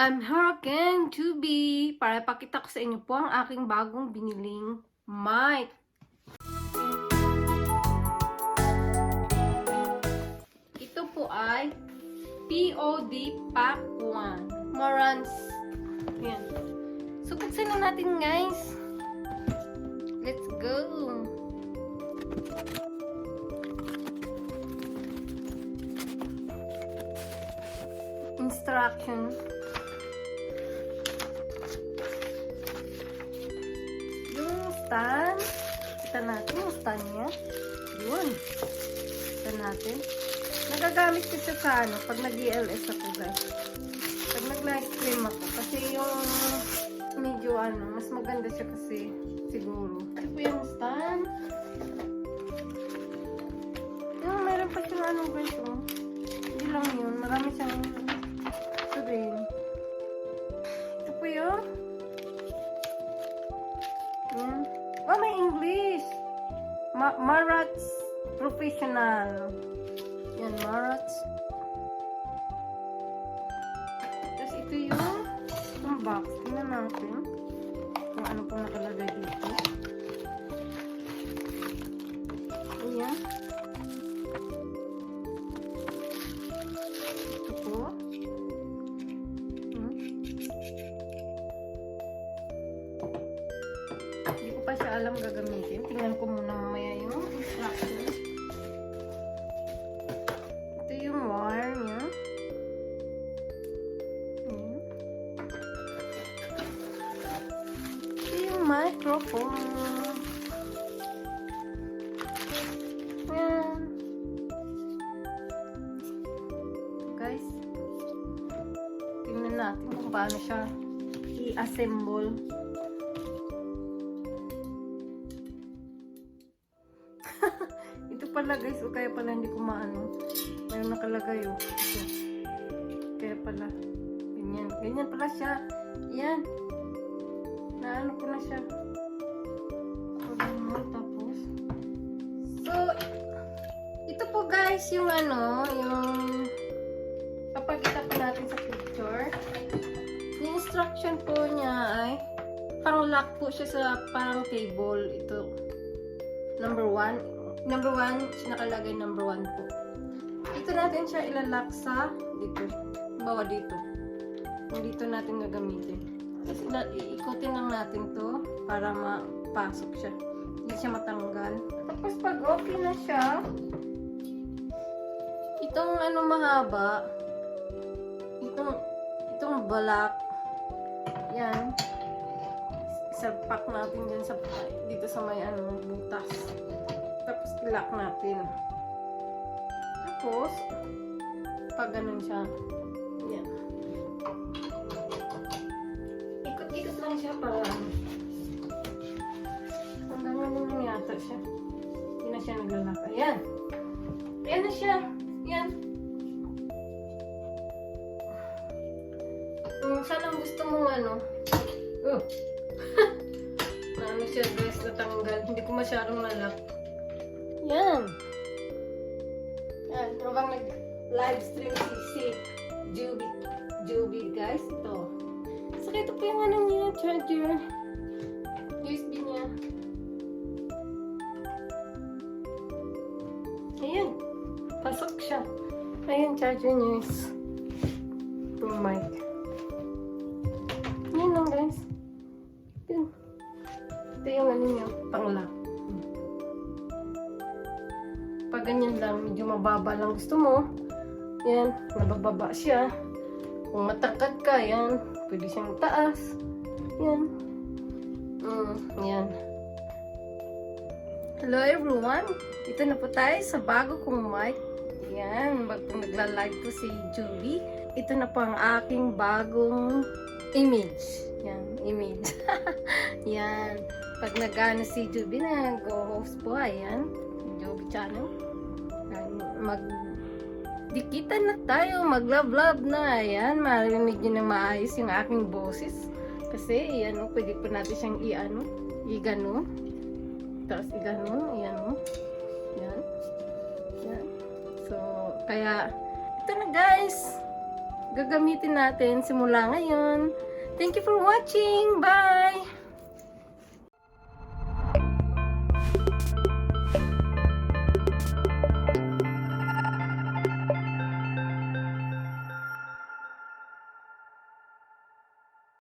I'm here again to be para pakita ko sa inyo po ang aking bagong biniling mic. Ito po ay Pod Pack1 marantz. Yan. So buksan na natin, guys. Let's go. Instruction. Stand. Kita natin yung stand niya. Yun. Kita natin. Nagagamit ko siya sa ano, pag nag-ELS ako, guys. Pag nag-live stream ako. Kasi yung medyo ano, mas maganda siya kasi siguro. Ito po yung stand. Yung meron pa siyang ano, guys. Oh. Hindi lang yun. Marami siyang sabihin. Ito po yun. Yan. Oh, may English. Marantz professional. Yan, marantz. Tapos ito yung box. Tingnan natin kung ano pong nakalagay dito. Ayan. Ito po. Hindi ko pa siya alam gagamitin. Tingnan ko muna mamaya yung instructions. Ito yung wire niya. Ito yung microphone. Ayan. Guys, tingnan natin kung paano siya i-assemble. Ito pala, guys, o kaya pala hindi ko maano. Mayroon nakalagay, o. Ito. Kaya pala. Ganyan. Ganyan pala siya. Yan. Naano ko na siya. Tapos. So, ito po, guys, yung ano, yung papakita po natin sa picture. Yung instruction po niya ay parang lock po siya sa parang table. Ito. Number 1. Number 1, nakalagay number 1 po. Dito natin siya ilalak sa dito. Bawa dito. Dito natin gagamitin. Tapos iikutin lang natin to para mapasok siya. Hindi siya matanggal. Tapos pag okay na siya, itong ano mahaba, itong balak, yan, isalpak natin dyan sa, dito sa may ano, butas. Tapos ilak natin. Tapos pag ganun siya, yan. Ikot-ikot lang siya para hanggang ganun yata siya. Hindi na siya naglalak. Ayan. Ayan na siya. Yan. Sana gusto mo ano. Oh. Ano siya, guys, natanggal. Hindi ko masyadong nalak. Yan. Yan. Habang nag-live stream si Juby, guys. Ito. So, ito po yung ano niya, charger. USB niya. Ayan. Pasok siya. Ayan, charger niya is yung mic. Yan lang, guys. Ito yung ano niya, pangla. Pag ganyan lang, medyo mababa lang gusto mo. Yan, nabababa siya. Kung matangkad ka, yan, pwede siyang taas. Yan. Yan. Hello everyone! Ito na po tayo sa bago kong mic. Yan, bagong nagla-live po si Julie. Ito na po ang aking bagong image. Yan, image. Yan. Pag nag-ano si Julie na go-host po, ayan. Julie channel. Magdikitan na tayo, mag-love-love na. Ayan, marinig nyo na maayos yung aking boses. Kasi, ayan, pwede po natin siyang i-gano. Tapos i-gano, ayan, yan. Yan. So, kaya, ito na, guys. gagamitin natin simula ngayon. Thank you for watching. Bye!